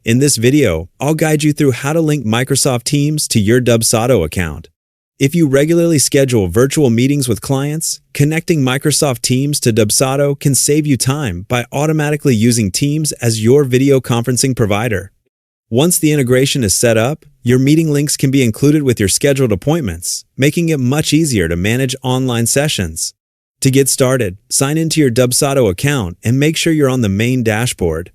In this video, I'll guide you through how to link Microsoft Teams to your Dubsado account. If you regularly schedule virtual meetings with clients, connecting Microsoft Teams to Dubsado can save you time by automatically using Teams as your video conferencing provider. Once the integration is set up, your meeting links can be included with your scheduled appointments, making it much easier to manage online sessions. To get started, sign into your Dubsado account and make sure you're on the main dashboard.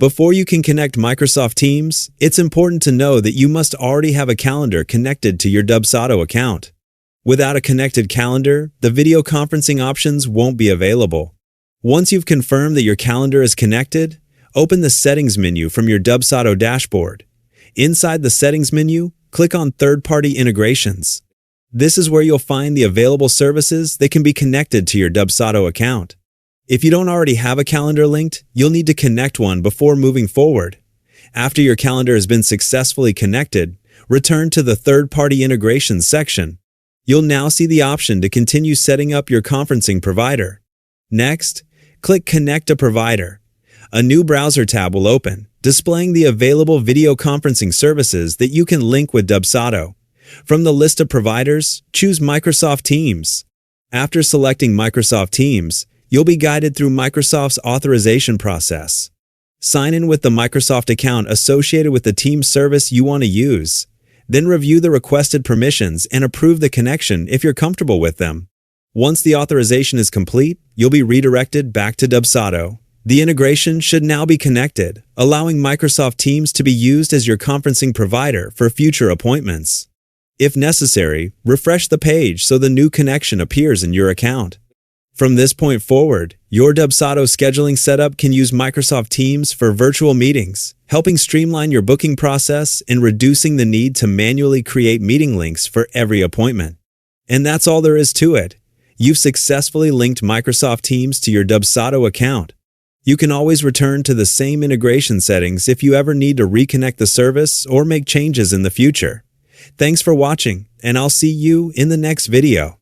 Before you can connect Microsoft Teams, it's important to know that you must already have a calendar connected to your Dubsado account. Without a connected calendar, the video conferencing options won't be available. Once you've confirmed that your calendar is connected, open the Settings menu from your Dubsado dashboard. Inside the Settings menu, click on Third-Party Integrations. This is where you'll find the available services that can be connected to your Dubsado account. If you don't already have a calendar linked, you'll need to connect one before moving forward. After your calendar has been successfully connected, return to the Third-Party Integrations section. You'll now see the option to continue setting up your conferencing provider. Next, click Connect a Provider. A new browser tab will open, displaying the available video conferencing services that you can link with Dubsado. From the list of providers, choose Microsoft Teams. After selecting Microsoft Teams, you'll be guided through Microsoft's authorization process. Sign in with the Microsoft account associated with the Teams service you want to use. Then review the requested permissions and approve the connection if you're comfortable with them. Once the authorization is complete, you'll be redirected back to Dubsado. The integration should now be connected, allowing Microsoft Teams to be used as your conferencing provider for future appointments. If necessary, refresh the page so the new connection appears in your account. From this point forward, your Dubsado scheduling setup can use Microsoft Teams for virtual meetings, helping streamline your booking process and reducing the need to manually create meeting links for every appointment. And that's all there is to it. You've successfully linked Microsoft Teams to your Dubsado account. You can always return to the same integration settings if you ever need to reconnect the service or make changes in the future. Thanks for watching, and I'll see you in the next video.